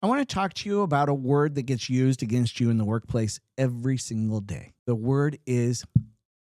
I want to talk to you about a word that gets used against you in the workplace every single day. The word is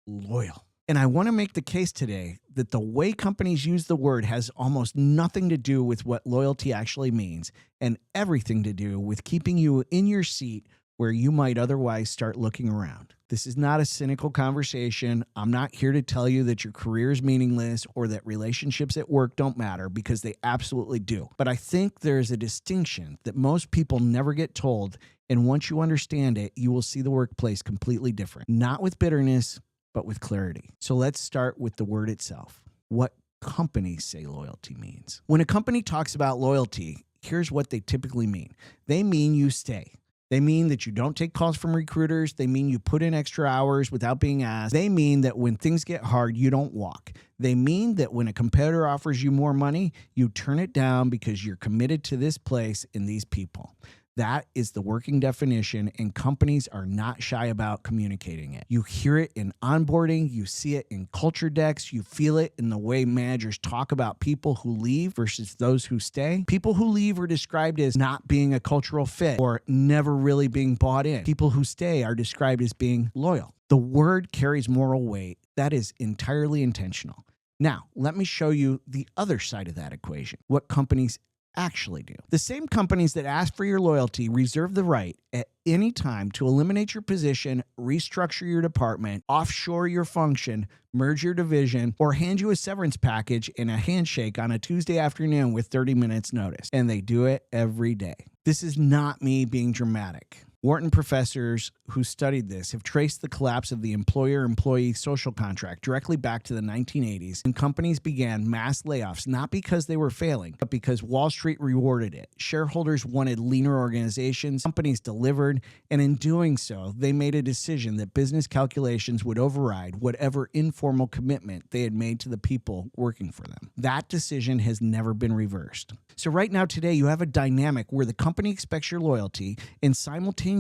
loyal. And I want to make the case today that the way companies use the word has almost nothing to do with what loyalty actually means and everything to do with keeping you in your seat where you might otherwise start looking around. This is not a cynical conversation. I'm not here to tell you that your career is meaningless or that relationships at work don't matter, because they absolutely do. But I think there's a distinction that most people never get told, and once you understand it, you will see the workplace completely different. Not with bitterness, but with clarity. So let's start with the word itself. What companies say loyalty means. When a company talks about loyalty, here's what they typically mean. They mean you stay. They mean that you don't take calls from recruiters. They mean you put in extra hours without being asked. They mean that when things get hard, you don't walk. They mean that when a competitor offers you more money, you turn it down because you're committed to this place and these people. That is the working definition, and companies are not shy about communicating it. You hear it in onboarding, you see it in culture decks, you feel it in the way managers talk about people who leave versus those who stay. People who leave are described as not being a cultural fit or never really being bought in. People who stay are described as being loyal. The word carries moral weight. That is entirely intentional. Now, let me show you the other side of that equation, what companies actually do. The same companies that ask for your loyalty reserve the right at any time to eliminate your position, restructure your department, offshore your function, merge your division, or hand you a severance package and a handshake on a Tuesday afternoon with 30 minutes notice. And they do it every day. This is not me being dramatic. Wharton professors who studied this have traced the collapse of the employer-employee social contract directly back to the 1980s, and companies began mass layoffs, not because they were failing, but because Wall Street rewarded it. Shareholders wanted leaner organizations, companies delivered, and in doing so, they made a decision that business calculations would override whatever informal commitment they had made to the people working for them. That decision has never been reversed. So right now, today, you have a dynamic where the company expects your loyalty and simultaneously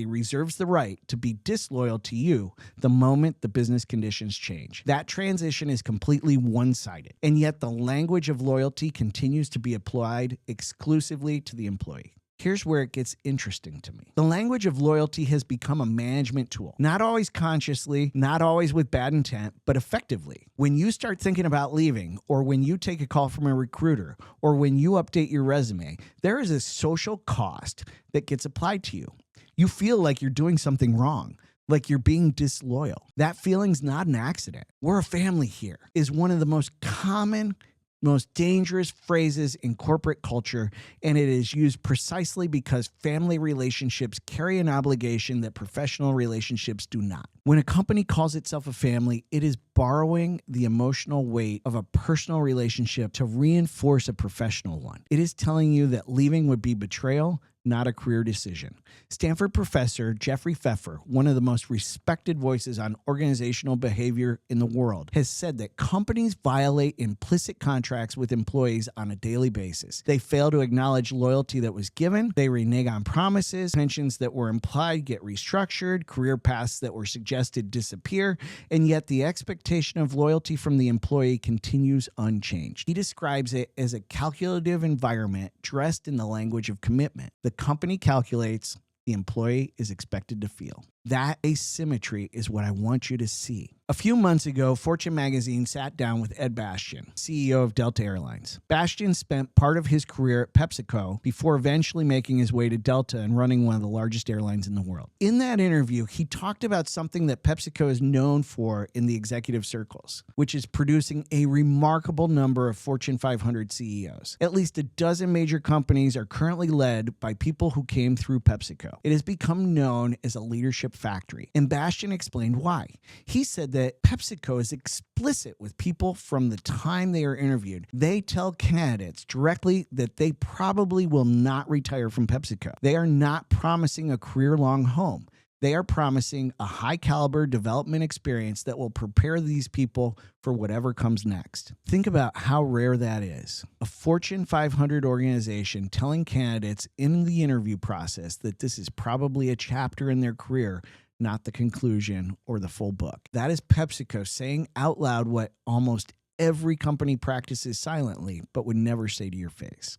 reserves the right to be disloyal to you the moment the business conditions change. That transition is completely one-sided, and yet the language of loyalty continues to be applied exclusively to the employee. Here's where it gets interesting to me. The language of loyalty has become a management tool, not always consciously, not always with bad intent, but effectively. When you start thinking about leaving, or when you take a call from a recruiter, or when you update your resume, there is a social cost that gets applied to you. You feel like you're doing something wrong, like you're being disloyal. That feeling's not an accident. We're a family here is one of the most common, most dangerous phrases in corporate culture, and it is used precisely because family relationships carry an obligation that professional relationships do not. When a company calls itself a family, it is borrowing the emotional weight of a personal relationship to reinforce a professional one. It is telling you that leaving would be betrayal, not a career decision. Stanford professor Jeffrey Pfeffer, one of the most respected voices on organizational behavior in the world, has said that companies violate implicit contracts with employees on a daily basis. They fail to acknowledge loyalty that was given. They renege on promises. Pensions that were implied get restructured. Career paths that were suggested disappear. And yet the expectation of loyalty from the employee continues unchanged. He describes it as a calculative environment dressed in the language of commitment. The company calculates, the employee is expected to feel. That asymmetry is what I want you to see. A few months ago, Fortune magazine sat down with Ed Bastian, CEO of Delta Airlines. Bastian spent part of his career at PepsiCo before eventually making his way to Delta and running one of the largest airlines in the world. In that interview, he talked about something that PepsiCo is known for in the executive circles, which is producing a remarkable number of Fortune 500 CEOs. At least a dozen major companies are currently led by people who came through PepsiCo. It has become known as a leadership factory, and Bastian explained why. He said that PepsiCo is explicit with people from the time they are interviewed. They tell candidates directly that they probably will not retire from PepsiCo. They are not promising a career-long home. They are promising a high-caliber development experience that will prepare these people for whatever comes next. Think about how rare that is. A Fortune 500 organization telling candidates in the interview process that this is probably a chapter in their career, not the conclusion or the full book. That is PepsiCo saying out loud what almost every company practices silently, but would never say to your face.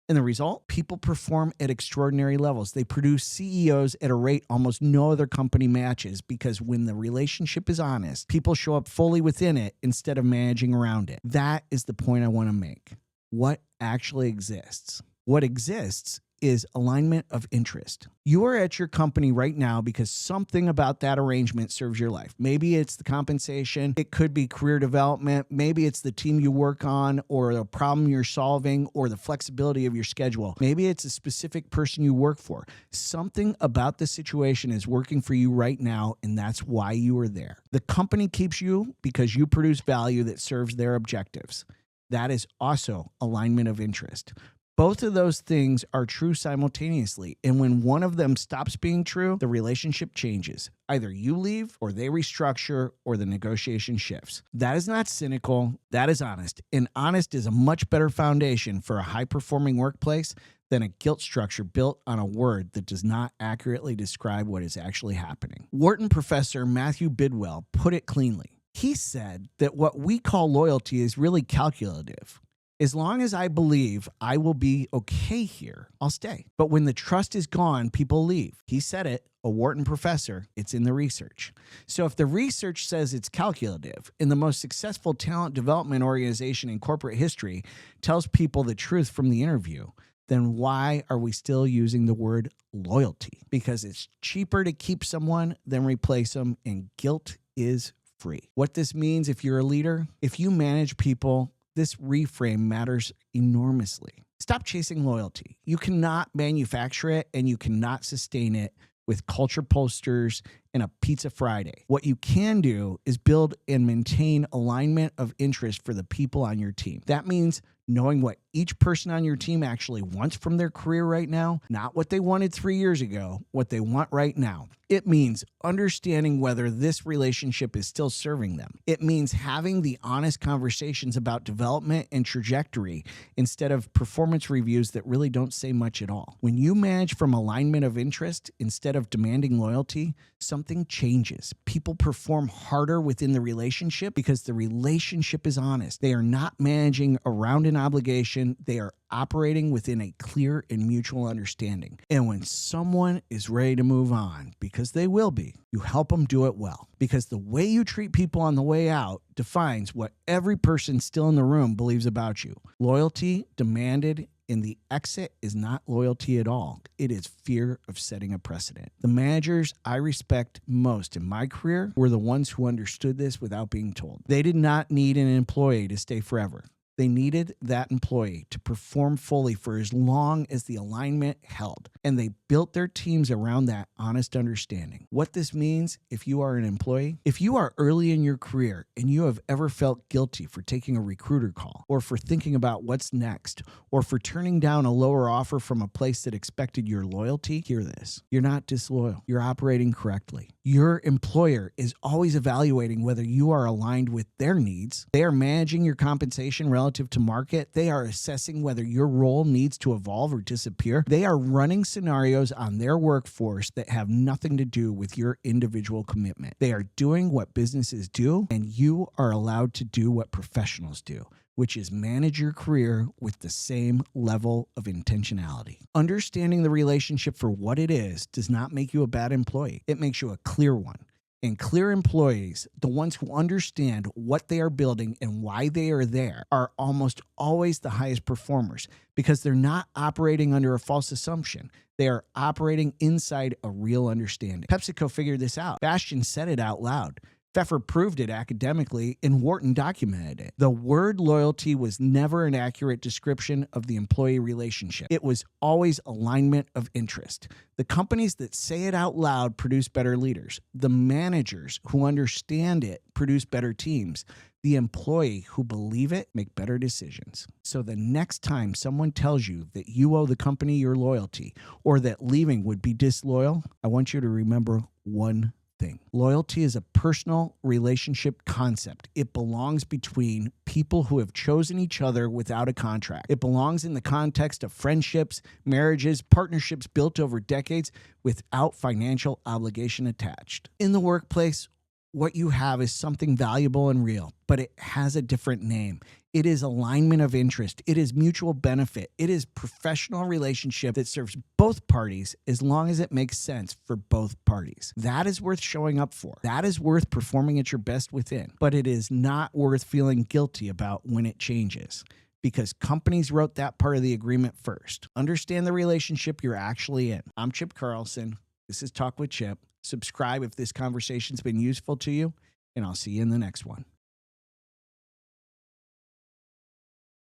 And the result? People perform at extraordinary levels. They produce CEOs at a rate almost no other company matches because when the relationship is honest, people show up fully within it instead of managing around it. That is the point I want to make. What actually exists? What exists is alignment of interest. You are at your company right now because something about that arrangement serves your life. Maybe it's the compensation. It could be career development. Maybe it's the team you work on or the problem you're solving or the flexibility of your schedule. Maybe it's a specific person you work for. Something about the situation is working for you right now, and that's why you are there. The company keeps you because you produce value that serves their objectives. That is also alignment of interest. Both of those things are true simultaneously. And when one of them stops being true, the relationship changes. Either you leave or they restructure or the negotiation shifts. That is not cynical. That is honest. And honest is a much better foundation for a high-performing workplace than a guilt structure built on a word that does not accurately describe what is actually happening. Wharton professor Matthew Bidwell put it cleanly. He said that what we call loyalty is really calculative. As long as I believe I will be okay here, I'll stay. But when the trust is gone, people leave. He said it, a Wharton professor. It's in the research. So if the research says it's calculative and the most successful talent development organization in corporate history tells people the truth from the interview, then why are we still using the word loyalty? Because it's cheaper to keep someone than replace them, and guilt is free. What this means if you're a leader, if you manage people, this reframe matters enormously. Stop chasing loyalty. You cannot manufacture it and you cannot sustain it with culture posters and a Pizza Friday. What you can do is build and maintain alignment of interest for the people on your team. That means knowing what each person on your team actually wants from their career right now, not what they wanted 3 years ago, what they want right now. It means understanding whether this relationship is still serving them. It means having the honest conversations about development and trajectory instead of performance reviews that really don't say much at all. When you manage from alignment of interest instead of demanding loyalty, something changes. People perform harder within the relationship because the relationship is honest. They are not managing around an obligation. They are operating within a clear and mutual understanding. And when someone is ready to move on, because they will be, you help them do it well. Because the way you treat people on the way out defines what every person still in the room believes about you. Loyalty demanded in the exit is not loyalty at all. It is fear of setting a precedent. The managers I respect most in my career were the ones who understood this without being told. They did not need an employee to stay forever. They needed that employee to perform fully for as long as the alignment held, and they built their teams around that honest understanding. What this means, if you are an employee, if you are early in your career and you have ever felt guilty for taking a recruiter call, or for thinking about what's next, or for turning down a lower offer from a place that expected your loyalty, hear this. You're not disloyal. You're operating correctly. Your employer is always evaluating whether you are aligned with their needs. They are managing your compensation relative to market. They are assessing whether your role needs to evolve or disappear. They are running scenarios on their workforce that have nothing to do with your individual commitment. They are doing what businesses do, and you are allowed to do what professionals do, which is manage your career with the same level of intentionality. Understanding the relationship for what it is does not make you a bad employee. It makes you a clear one. And clear employees, the ones who understand what they are building and why they are there, are almost always the highest performers because they're not operating under a false assumption. They are operating inside a real understanding. PepsiCo figured this out. Bastian said it out loud. Pfeffer proved it academically, and Wharton documented it. The word loyalty was never an accurate description of the employee relationship. It was always alignment of interest. The companies that say it out loud produce better leaders. The managers who understand it produce better teams. The employee who believe it make better decisions. So the next time someone tells you that you owe the company your loyalty or that leaving would be disloyal, I want you to remember one thing. Loyalty is a personal relationship concept. It belongs between people who have chosen each other without a contract. It belongs in the context of friendships, marriages, partnerships built over decades without financial obligation attached. In the workplace, what you have is something valuable and real, but it has a different name. It is alignment of interest. It is mutual benefit. It is professional relationship that serves both parties as long as it makes sense for both parties. That is worth showing up for. That is worth performing at your best within. But it is not worth feeling guilty about when it changes, because companies wrote that part of the agreement first. Understand the relationship you're actually in. I'm Chip Carlson. This is Talk with Chip. Subscribe if this conversation's been useful to you, and I'll see you in the next one.